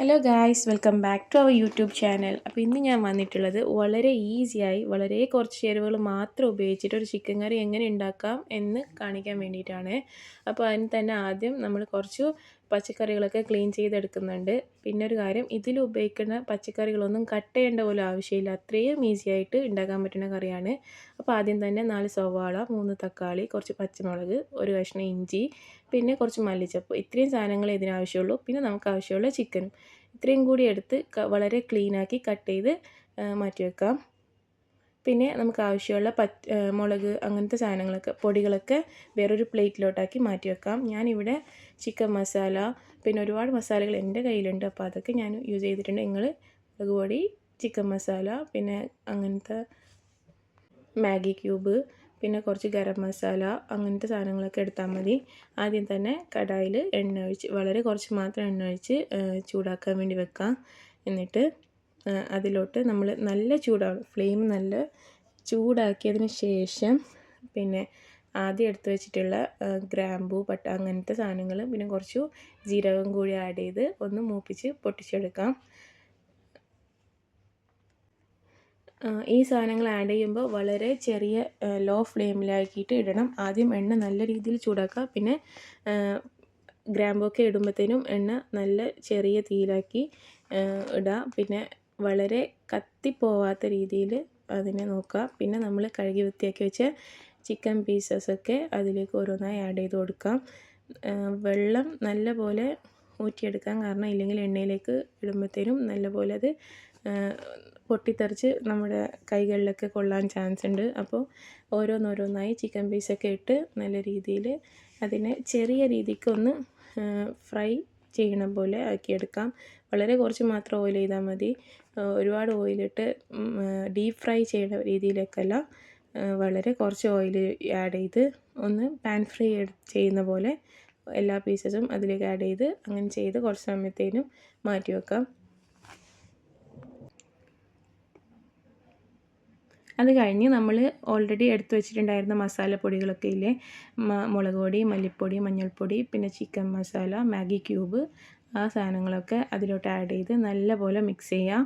Hello guys, welcome back to our YouTube channel. അപ്പോൾ ഇന്ന് ഞാൻ വന്നിട്ടുള്ളത് വളരെ ഈസിയായി വളരെ കുറച്ച് ചേരുവകൾ മാത്രം ഉപയോഗിച്ചിട്ട് ഒരു ചിക്കൻ കറി എങ്ങനെ ഉണ്ടാക്കാം എന്ന് കാണിക്കാൻ വേണ്ടിയിട്ടാണ്. അപ്പോൾ അതിന് തന്നെ ആദ്യം നമ്മൾ കുറച്ച് പച്ചക്കറികളൊക്കെ ക്ലീൻ ചെയ്തെടുക്കുന്നുണ്ട്. പിന്നെ ഒരു കാര്യം, ഇതിൽ ഉപയോഗിക്കുന്ന പച്ചക്കറികളൊന്നും കട്ട് ചെയ്യേണ്ട പോലും ആവശ്യമില്ല, അത്രയും ഈസി ആയിട്ട് ഉണ്ടാക്കാൻ പറ്റുന്ന കറിയാണ്. അപ്പോൾ ആദ്യം തന്നെ 4 സവാള, 3 തക്കാളി, കുറച്ച് പച്ചമുളക്, ഒരു കഷ്ണം ഇഞ്ചി, പിന്നെ കുറച്ച് മല്ലിച്ചപ്പ്, ഇത്രയും സാധനങ്ങൾ ഇതിനാവശ്യമുള്ളൂ. പിന്നെ നമുക്ക് ആവശ്യമുള്ള ചിക്കനും ഇത്രയും കൂടി എടുത്ത് വളരെ ക്ലീനാക്കി കട്ട് ചെയ്ത് മാറ്റി വെക്കാം. പിന്നെ നമുക്ക് ആവശ്യമുള്ള മുളക് അങ്ങനത്തെ സാധനങ്ങളൊക്കെ പൊടികളൊക്കെ വേറൊരു പ്ലേറ്റിലോട്ടാക്കി മാറ്റി വെക്കാം. ഞാനിവിടെ ചിക്കൻ മസാല, പിന്നെ ഒരുപാട് മസാലകൾ എൻ്റെ കയ്യിലുണ്ട്, അപ്പോൾ അതൊക്കെ ഞാൻ യൂസ് ചെയ്തിട്ടുണ്ട്. നിങ്ങൾ മുളക് പൊടി, ചിക്കൻ മസാല, പിന്നെ അങ്ങനത്തെ മാഗി ക്യൂബ്, പിന്നെ കുറച്ച് ഗരം മസാല, അങ്ങനത്തെ സാധനങ്ങളൊക്കെ എടുത്താൽ മതി. ആദ്യം തന്നെ കടായിൽ എണ്ണ ഒഴിച്ച്, വളരെ കുറച്ച് മാത്രം എണ്ണ ഒഴിച്ച് ചൂടാക്കാൻ വേണ്ടി വെക്കാം. എന്നിട്ട് അതിലോട്ട് നമ്മൾ നല്ല ചൂടാവും, ഫ്ലെയിം നല്ല ചൂടാക്കിയതിന് ശേഷം പിന്നെ ആദ്യം എടുത്ത് വെച്ചിട്ടുള്ള ഗ്രാമ്പൂ, പട്ട അങ്ങനത്തെ സാധനങ്ങൾ, പിന്നെ കുറച്ച് ജീരകം കൂടി ആഡ് ചെയ്ത് ഒന്ന് മൂപ്പിച്ച് പൊട്ടിച്ചെടുക്കാം. ഈ സാധനങ്ങൾ ആഡ് ചെയ്യുമ്പോൾ വളരെ ചെറിയ ലോ ഫ്ലെയിമിലാക്കിയിട്ട് ഇടണം. ആദ്യം എണ്ണ നല്ല രീതിയിൽ ചൂടാക്കുക, പിന്നെ ഗ്രാമ്പൊക്കെ ഇടുമ്പോഴത്തേനും എണ്ണ നല്ല ചെറിയ തീയിലാക്കി ഇടുക. പിന്നെ വളരെ കത്തിപ്പോവാത്ത രീതിയിൽ അതിനെ നോക്കുക. പിന്നെ നമ്മൾ കഴുകി വൃത്തിയാക്കി വെച്ച ചിക്കൻ പീസസൊക്കെ അതിലേക്ക് ഓരോന്നായി ആഡ് ചെയ്ത് കൊടുക്കാം. വെള്ളം നല്ല പോലെ ഊറ്റിയെടുക്കാം, കാരണം ഇല്ലെങ്കിൽ എണ്ണയിലേക്ക് ഇടുമ്പോഴത്തേനും നല്ലപോലെ അത് പൊട്ടിത്തെറിച്ച് നമ്മുടെ കൈകളിലൊക്കെ കൊള്ളാൻ ചാൻസ് ഉണ്ട്. അപ്പോൾ ഓരോന്നോരോന്നായി ചിക്കൻ പീസൊക്കെ ഇട്ട് നല്ല രീതിയിൽ അതിനെ ചെറിയ രീതിക്കൊന്ന് ഫ്രൈ ചെയ്യണ പോലെ ആക്കിയെടുക്കാം. വളരെ കുറച്ച് മാത്രം ഓയിൽ ചെയ്താൽ മതി, ഒരുപാട് ഓയിലിട്ട് ഡീപ്പ് ഫ്രൈ ചെയ്യുന്ന രീതിയിലേക്കല്ല, വളരെ കുറച്ച് ഓയിൽ ആഡ് ചെയ്ത് ഒന്ന് പാൻ ഫ്രൈ ചെയ്യുന്ന പോലെ എല്ലാ പീസസും അതിലേക്ക് ആഡ് ചെയ്ത് അങ്ങനെ ചെയ്ത് കുറച്ച് സമയത്തേനും മാറ്റി വെക്കാം. അത് കഴിഞ്ഞ് നമ്മൾ ഓൾറെഡി എടുത്തു വെച്ചിട്ടുണ്ടായിരുന്ന മസാലപ്പൊടികളൊക്കെ ഇല്ലേ, മുളക് പൊടി, മല്ലിപ്പൊടി, മഞ്ഞൾപ്പൊടി, പിന്നെ ചിക്കൻ മസാല, മാഗി ക്യൂബ്, ആ സാധനങ്ങളൊക്കെ അതിലോട്ട് ആഡ് ചെയ്ത് നല്ലപോലെ മിക്സ് ചെയ്യാം.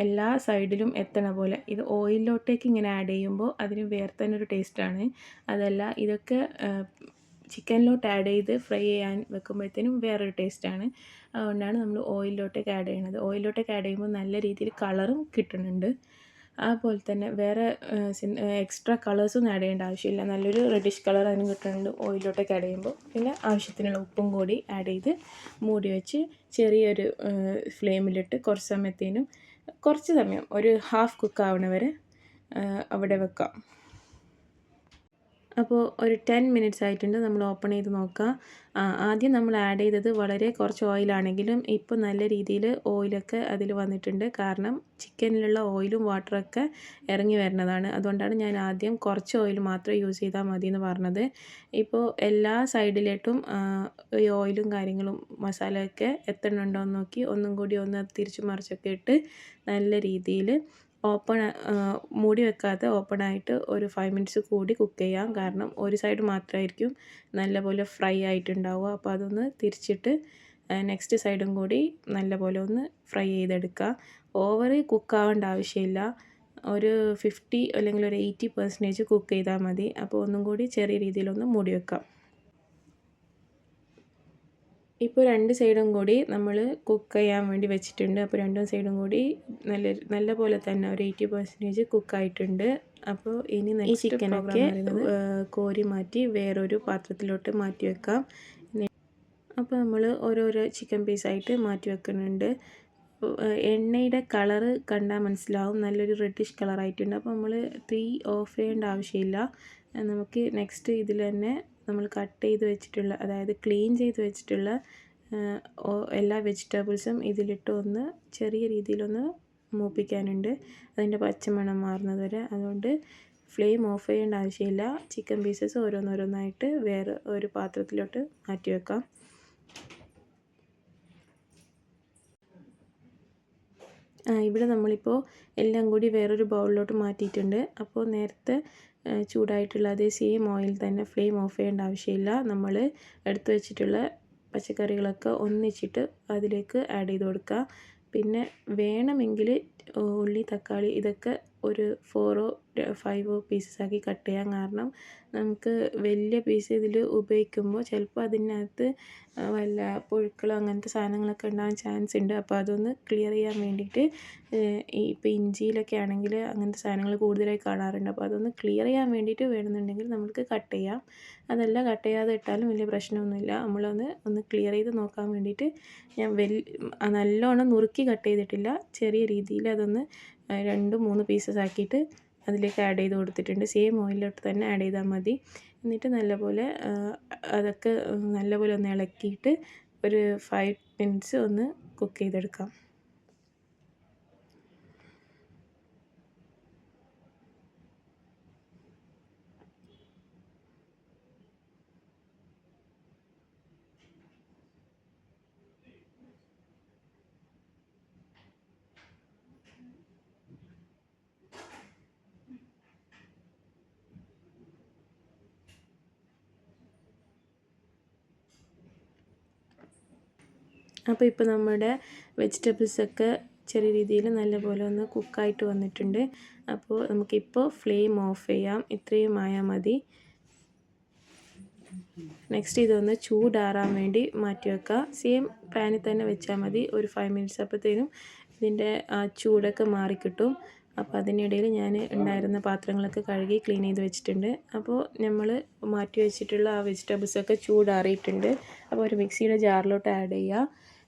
എല്ലാ സൈഡിലും എത്തണ പോലെ. ഇത് ഓയിലിലോട്ടേക്ക് ഇങ്ങനെ ആഡ് ചെയ്യുമ്പോൾ അതിന് വേറെ തന്നെ ഒരു ടേസ്റ്റാണ്. അതല്ല, ഇതൊക്കെ ചിക്കനിലോട്ട് ആഡ് ചെയ്ത് ഫ്രൈ ചെയ്യാൻ വെക്കുമ്പോഴത്തേനും വേറൊരു ടേസ്റ്റാണ്. അതുകൊണ്ടാണ് നമ്മൾ ഓയിലിലോട്ടേക്ക് ആഡ് ചെയ്യുന്നത്. ഓയിലിലോട്ടേക്ക് ആഡ് ചെയ്യുമ്പോൾ നല്ല രീതിയിൽ കളറും കിട്ടുന്നുണ്ട്. അതുപോലെ തന്നെ വേറെ എക്സ്ട്രാ കളേഴ്സൊന്നും ആഡ് ചെയ്യേണ്ട ആവശ്യമില്ല, നല്ലൊരു റെഡിഷ് കളർ അതിന് കിട്ടുന്നുണ്ട് ഓയിലോട്ടൊക്കെ ആഡ് ചെയ്യുമ്പോൾ. പിന്നെ ആവശ്യത്തിനുള്ള ഉപ്പും കൂടി ആഡ് ചെയ്ത് മൂടി വെച്ച് ചെറിയൊരു ഫ്ലെയിമിലിട്ട് കുറച്ച് സമയം ഒരു ഹാഫ് കുക്ക് ആവണ വരെ അവിടെ വെക്കാം. അപ്പോൾ ഒരു 10 മിനിറ്റ്സ് ആയിട്ടുണ്ട്, നമ്മൾ ഓപ്പൺ ചെയ്ത് നോക്കാം. ആദ്യം നമ്മൾ ആഡ് ചെയ്തത് വളരെ കുറച്ച് ഓയിലാണെങ്കിലും ഇപ്പോൾ നല്ല രീതിയിൽ ഓയിലൊക്കെ അതിൽ വന്നിട്ടുണ്ട്, കാരണം ചിക്കനിലുള്ള ഓയിലും വാട്ടറൊക്കെ ഇറങ്ങി വരുന്നതാണ്. അതുകൊണ്ടാണ് ഞാൻ ആദ്യം കുറച്ച് ഓയിൽ മാത്രം യൂസ് ചെയ്താൽ മതി എന്ന് പറഞ്ഞത്. ഇപ്പോൾ എല്ലാ സൈഡിലേട്ടും ഈ ഓയിലും കാര്യങ്ങളും മസാലയൊക്കെ എത്തണുണ്ടോ എന്ന് നോക്കി ഒന്നും കൂടി ഒന്ന് തിരിച്ചു മറിച്ചൊക്കെ ഇട്ട് നല്ല രീതിയിൽ മൂടി വെക്കാതെ ഓപ്പണായിട്ട് ഒരു 5 മിനിറ്റ്സ് കൂടി കുക്ക് ചെയ്യാം. കാരണം ഒരു സൈഡ് മാത്രമായിരിക്കും നല്ലപോലെ ഫ്രൈ ആയിട്ടുണ്ടാവുക. അപ്പോൾ അതൊന്ന് തിരിച്ചിട്ട് നെക്സ്റ്റ് സൈഡും കൂടി നല്ലപോലെ ഒന്ന് ഫ്രൈ ചെയ്തെടുക്കുക. ഓവർ കുക്കാവേണ്ട ആവശ്യമില്ല, ഒരു 50 അല്ലെങ്കിൽ ഒരു 80% കുക്ക് ചെയ്താൽ മതി. അപ്പോൾ ഒന്നും കൂടി ചെറിയ രീതിയിലൊന്ന് മൂടി വെക്കാം. ഇപ്പോൾ 2 സൈഡും കൂടി നമ്മൾ കുക്ക് ചെയ്യാൻ വേണ്ടി വെച്ചിട്ടുണ്ട്. അപ്പോൾ 2 സൈഡും കൂടി നല്ല പോലെ തന്നെ ഒരു 80% കുക്കായിട്ടുണ്ട്. അപ്പോൾ ഇനി ഈ ചിക്കനൊക്കെ കോരി മാറ്റി വേറൊരു പാത്രത്തിലോട്ട് മാറ്റി വെക്കാം. അപ്പോൾ നമ്മൾ ഓരോരോ ചിക്കൻ പീസായിട്ട് മാറ്റി വെക്കുന്നുണ്ട്. എണ്ണയുടെ കളറ് കണ്ടാൽ മനസ്സിലാവും, നല്ലൊരു റെഡിഷ് കളറായിട്ടുണ്ട്. അപ്പോൾ നമ്മൾ തീ ഓഫ് ചെയ്യേണ്ട ആവശ്യമില്ല. നമുക്ക് നെക്സ്റ്റ് ഇതിൽ തന്നെ നമ്മൾ കട്ട് ചെയ്ത് വെച്ചിട്ടുള്ള, അതായത് ക്ലീൻ ചെയ്ത് വെച്ചിട്ടുള്ള എല്ലാ വെജിറ്റബിൾസും ഇതിലിട്ട് ഒന്ന് ചെറിയ രീതിയിലൊന്ന് മൂപ്പിക്കാനുണ്ട്, അതിൻ്റെ പച്ചമണം മാറുന്നത് വരെ. അതുകൊണ്ട് ഫ്ലെയിം ഓഫ് ചെയ്യേണ്ട ആവശ്യമില്ല. ചിക്കൻ പീസസ് ഓരോന്നോരോന്നായിട്ട് വേറെ ഒരു പാത്രത്തിലോട്ട് മാറ്റി വെക്കാം. ഇവിടെ നമ്മളിപ്പോൾ എല്ലാം കൂടി വേറൊരു ബൗളിലോട്ട് മാറ്റിയിട്ടുണ്ട്. അപ്പോൾ നേരത്തെ ചൂടായിട്ടുള്ള അതേ സെയിം ഓയിൽ തന്നെ, ഫ്ലെയിം ഓഫ് ചെയ്യേണ്ട ആവശ്യമില്ല. നമ്മൾ എടുത്തു വെച്ചിട്ടുള്ള പച്ചക്കറികളൊക്കെ ഒന്നിച്ചിട്ട് അതിലേക്ക് ആഡ് ചെയ്ത് കൊടുക്കുക. പിന്നെ വേണമെങ്കിൽ ഉള്ളി, തക്കാളി ഇതൊക്കെ ഒരു 4 5 പീസസ് ആക്കി കട്ട് ചെയ്യാം. കാരണം നമുക്ക് വലിയ പീസ് ഇതിൽ ഉപയോഗിക്കുമ്പോൾ ചിലപ്പോൾ അതിനകത്ത് വല്ല പുഴുക്കളോ അങ്ങനത്തെ സാധനങ്ങളൊക്കെ ഉണ്ടാകാൻ ചാൻസ് ഉണ്ട്. അപ്പോൾ അതൊന്ന് ക്ലിയർ ചെയ്യാൻ വേണ്ടിയിട്ട് ഇപ്പോൾ ഇഞ്ചിയിലൊക്കെ ആണെങ്കിൽ അങ്ങനത്തെ സാധനങ്ങൾ കൂടുതലായി കാണാറുണ്ട്. അപ്പോൾ അതൊന്ന് ക്ലിയർ ചെയ്യാൻ വേണ്ടിയിട്ട് വേണമെന്നുണ്ടെങ്കിൽ നമുക്ക് കട്ട് ചെയ്യാം. അതല്ല കട്ട് ചെയ്യാതെ ഇട്ടാലും വലിയ പ്രശ്നമൊന്നുമില്ല. ഒന്ന് ക്ലിയർ ചെയ്ത് നോക്കാൻ വേണ്ടിയിട്ട് ഞാൻ നല്ലോണം നുറുക്കി കട്ട് ചെയ്തിട്ടില്ല, ചെറിയ രീതിയിൽ അതൊന്ന് 2-3 പീസസ് ആക്കിയിട്ട് അതിലേക്ക് ആഡ് ചെയ്ത് കൊടുത്തിട്ടുണ്ട്. സെയിം ഓയിലിലോട്ട് തന്നെ ആഡ് ചെയ്താൽ മതി. എന്നിട്ട് നല്ലപോലെ അതൊക്കെ നല്ലപോലെ ഒന്ന് ഇളക്കിയിട്ട് ഒരു 5 മിനിറ്റ്സ് ഒന്ന് കുക്ക് ചെയ്തെടുക്കാം. അപ്പോൾ ഇപ്പോൾ നമ്മുടെ വെജിറ്റബിൾസൊക്കെ ചെറിയ രീതിയിൽ നല്ലപോലെ ഒന്ന് കുക്കായിട്ട് വന്നിട്ടുണ്ട്. അപ്പോൾ നമുക്കിപ്പോൾ ഫ്ലെയിം ഓഫ് ചെയ്യാം. ഇത്രയും ആയാൽ മതി. നെക്സ്റ്റ് ഇതൊന്ന് ചൂടാറാൻ വേണ്ടി മാറ്റി വെക്കുക. സെയിം പാനിൽ തന്നെ വെച്ചാൽ മതി. ഒരു 5 മിനിറ്റ്സ് അപ്പോഴത്തേനും ഇതിൻ്റെ ആ ചൂടൊക്കെ മാറിക്കിട്ടും. അപ്പോൾ അതിനിടയിൽ ഞാൻ ഉണ്ടായിരുന്ന പാത്രങ്ങളൊക്കെ കഴുകി ക്ലീൻ ചെയ്ത് വെച്ചിട്ടുണ്ട്. അപ്പോൾ നമ്മൾ മാറ്റി വെച്ചിട്ടുള്ള ആ വെജിറ്റബിൾസൊക്കെ ചൂടാറിയിട്ടുണ്ട്. അപ്പോൾ ഒരു മിക്സിയുടെ ജാറിലോട്ട് ആഡ് ചെയ്യുക.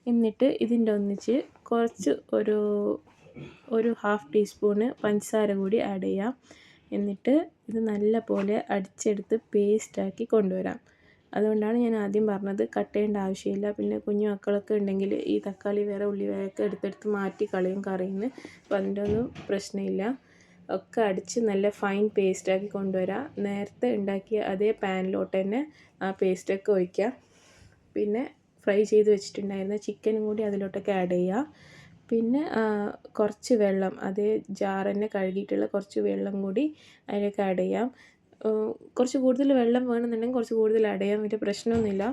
എന്നിട്ട് ഇതിൻ്റെ ഒന്നിച്ച് കുറച്ച് ഒരു 1/2 ടീസ്പൂണ് പഞ്ചസാര കൂടി ആഡ് ചെയ്യാം. എന്നിട്ട് ഇത് നല്ലപോലെ അടിച്ചെടുത്ത് പേസ്റ്റാക്കി കൊണ്ടുവരാം. അതുകൊണ്ടാണ് ഞാൻ ആദ്യം പറഞ്ഞത് കട്ട് ചെയ്യേണ്ട ആവശ്യമില്ല. പിന്നെ കുഞ്ഞു മക്കളൊക്കെ ഉണ്ടെങ്കിൽ ഈ തക്കാളി വേറെ ഉള്ളി വേറെയൊക്കെ എടുത്തെടുത്ത് മാറ്റി കളയും കറിയിൽ നിന്ന്. അപ്പോൾ അതിൻ്റെ ഒന്നും പ്രശ്നമില്ല. ഒക്കെ അടിച്ച് നല്ല ഫൈൻ പേസ്റ്റാക്കി കൊണ്ടുവരാം. നേരത്തെ ഉണ്ടാക്കിയ അതേ പാനിലോട്ട് തന്നെ ആ പേസ്റ്റൊക്കെ ഒഴിക്കുക. പിന്നെ ഫ്രൈ ചെയ്ത് വെച്ചിട്ടുണ്ടായിരുന്ന ചിക്കനും കൂടി അതിലോട്ടൊക്കെ ആഡ് ചെയ്യുക. പിന്നെ കുറച്ച് വെള്ളം, അതേ ജാർ തന്നെ കഴുകിയിട്ടുള്ള കുറച്ച് വെള്ളം കൂടി അതിലേക്ക് ആഡ് ചെയ്യാം. കുറച്ച് കൂടുതൽ വെള്ളം വേണമെന്നുണ്ടെങ്കിൽ കുറച്ച് കൂടുതൽ ആഡ് ചെയ്യാം, വലിയ പ്രശ്നമൊന്നുമില്ല.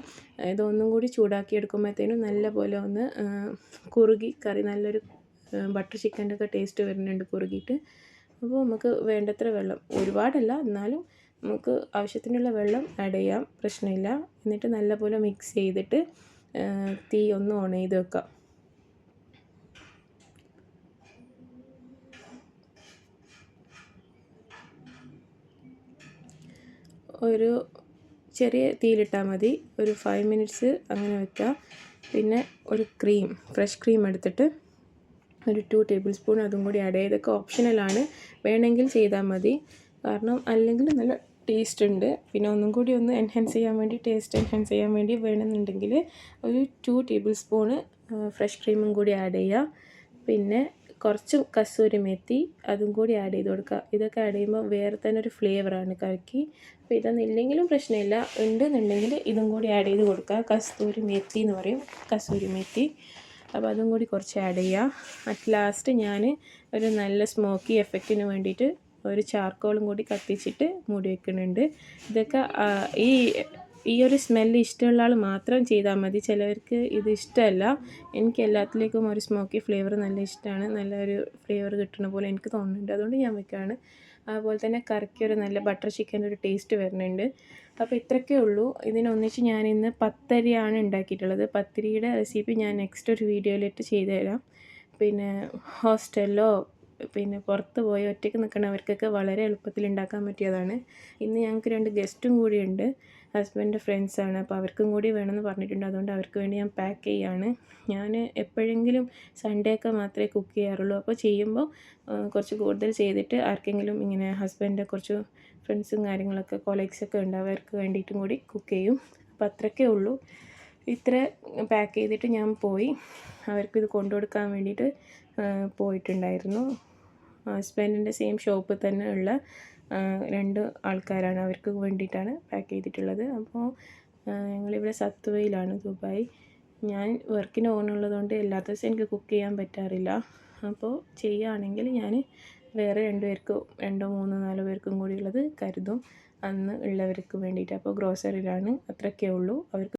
ഇതൊന്നും കൂടി ചൂടാക്കി എടുക്കുമ്പോഴത്തേനും നല്ലപോലെ ഒന്ന് കുറുകി കറി നല്ലൊരു ബട്ടർ ചിക്കൻ്റെ ഒക്കെ ടേസ്റ്റ് വരുന്നുണ്ട് കുറുകിയിട്ട്. അപ്പോൾ നമുക്ക് വേണ്ടത്ര വെള്ളം, ഒരുപാടല്ല എന്നാലും നമുക്ക് ആവശ്യത്തിനുള്ള വെള്ളം ആഡ് ചെയ്യാം, പ്രശ്നമില്ല. എന്നിട്ട് നല്ലപോലെ മിക്സ് ചെയ്തിട്ട് തീ ഒന്ന് ഓൺ ചെയ്ത് വെക്കാം. ഒരു ചെറിയ തീയിലിട്ടാൽ മതി. ഒരു 5 മിനിറ്റ്സ് അങ്ങനെ വെക്കുക. പിന്നെ ഒരു ഫ്രഷ് ക്രീം എടുത്തിട്ട് ഒരു 2 ടേബിൾ സ്പൂൺ അതും കൂടി ആഡ് ചെയ്ത്. ഇതൊക്കെ ഓപ്ഷണലാണ്, വേണമെങ്കിൽ ചെയ്താൽ മതി. കാരണം അല്ലെങ്കിൽ നല്ല ടേസ്റ്റ് ഉണ്ട്. പിന്നെ ഒന്നും കൂടി ഒന്ന് ടേസ്റ്റ് എൻഹാൻസ് ചെയ്യാൻ വേണ്ടി വേണമെന്നുണ്ടെങ്കിൽ ഒരു 2 ടേബിൾ സ്പൂണ് ഫ്രഷ് ക്രീമും കൂടി ആഡ് ചെയ്യുക. പിന്നെ കുറച്ച് കസൂരി മേത്തി അതും കൂടി ആഡ് ചെയ്ത് കൊടുക്കുക. ഇതൊക്കെ ആഡ് ചെയ്യുമ്പോൾ വേറെ തന്നെ ഒരു ഫ്ലേവറാണ് കറിക്ക്. അപ്പോൾ ഇതൊന്നും ഇല്ലെങ്കിലും പ്രശ്നമില്ല, ഉണ്ടെന്നുണ്ടെങ്കിൽ ഇതും കൂടി ആഡ് ചെയ്ത് കൊടുക്കുക. കസ്തൂരി മേത്തി എന്ന് പറയും, കസൂരി മേത്തി. അപ്പോൾ അതും കൂടി കുറച്ച് ആഡ് ചെയ്യുക. അറ്റ് ലാസ്റ്റ് ഞാൻ ഒരു നല്ല സ്മോക്കി എഫക്റ്റിന് വേണ്ടിയിട്ട് ഒരു ചാർക്കോളും കൂടി കത്തിച്ചിട്ട് മൂടി വയ്ക്കുന്നുണ്ട്. ഇതൊക്കെ ഈ ഒരു സ്മെല്ല് ഇഷ്ടമുള്ള ആൾ മാത്രം ചെയ്താൽ മതി. ചിലവർക്ക് ഇത് ഇഷ്ടമല്ല. എനിക്ക് എല്ലാത്തിലേക്കും ഒരു സ്മോക്കി ഫ്ലേവർ നല്ല ഇഷ്ടമാണ്. നല്ലൊരു ഫ്ലേവർ കിട്ടുന്ന പോലെ എനിക്ക് തോന്നുന്നുണ്ട്, അതുകൊണ്ട് ഞാൻ വെക്കുകയാണ്. അതുപോലെ തന്നെ കറിക്ക് ഒരു നല്ല ബട്ടർ ചിക്കൻ്റെ ഒരു ടേസ്റ്റ് വരുന്നുണ്ട്. അപ്പോൾ ഇത്രയൊക്കെ ഉള്ളൂ. ഇതിനൊന്നിച്ച് ഞാനിന്ന് പത്തരിയാണ് ഉണ്ടാക്കിയിട്ടുള്ളത്. പത്തിരിയുടെ റെസിപ്പി ഞാൻ നെക്സ്റ്റ് ഒരു വീഡിയോയിലിട്ട് ചെയ്തു തരാം. പിന്നെ ഹോസ്റ്റലിലോ പിന്നെ പുറത്ത് പോയി ഒറ്റയ്ക്ക് നിൽക്കുന്നവർക്കൊക്കെ വളരെ എളുപ്പത്തിൽ ഉണ്ടാക്കാൻ പറ്റിയതാണ്. ഇന്ന് ഞങ്ങൾക്ക് 2 ഗസ്റ്റും കൂടിയുണ്ട്, ഹസ്ബൻഡിൻ്റെ ഫ്രണ്ട്സാണ്. അപ്പോൾ അവർക്കും കൂടി വേണമെന്ന് പറഞ്ഞിട്ടുണ്ട്. അതുകൊണ്ട് അവർക്ക് വേണ്ടി ഞാൻ പാക്ക് ചെയ്യുകയാണ്. ഞാൻ എപ്പോഴെങ്കിലും സൺഡേ ഒക്കെ മാത്രമേ കുക്ക് ചെയ്യാറുള്ളൂ. അപ്പോൾ ചെയ്യുമ്പോൾ കുറച്ച് കൂടുതൽ ചെയ്തിട്ട് ആർക്കെങ്കിലും ഇങ്ങനെ ഹസ്ബൻഡിൻ്റെ കുറച്ച് ഫ്രണ്ട്സും കാര്യങ്ങളൊക്കെ കൊളീഗ്സൊക്കെ ഉണ്ട്, അവർക്ക് വേണ്ടിയിട്ടും കൂടി കുക്ക് ചെയ്യും. അപ്പോൾ അത്രയൊക്കെ ഉള്ളൂ. ഇത്ര പാക്ക് ചെയ്തിട്ട് ഞാൻ പോയി അവർക്കിത് കൊണ്ടു കൊടുക്കാൻ വേണ്ടിയിട്ട് പോയിട്ടുണ്ടായിരുന്നു. ഹസ്ബൻഡിൻ്റെ സെയിം ഷോപ്പിൽ തന്നെ ഉള്ള 2 ആൾക്കാരാണ്, അവർക്ക് വേണ്ടിയിട്ടാണ് പാക്ക് ചെയ്തിട്ടുള്ളത്. അപ്പോൾ ഞങ്ങളിവിടെ സത്വയിലാണ്, ദുബായ്. ഞാൻ വർക്കിന് പോകുന്നുള്ളതുകൊണ്ട് എല്ലാ ദിവസവും എനിക്ക് കുക്ക് ചെയ്യാൻ പറ്റാറില്ല. അപ്പോൾ ചെയ്യുകയാണെങ്കിൽ ഞാൻ വേറെ 2 പേർക്കും 2, 3, 4 പേർക്കും കൂടി ഉള്ളത് കരുതും അന്ന് ഉള്ളവർക്ക് വേണ്ടിയിട്ട്. അപ്പോൾ ഗ്രോസറിയിലാണ്, അത്രയൊക്കെ ഉള്ളൂ. അവർക്ക്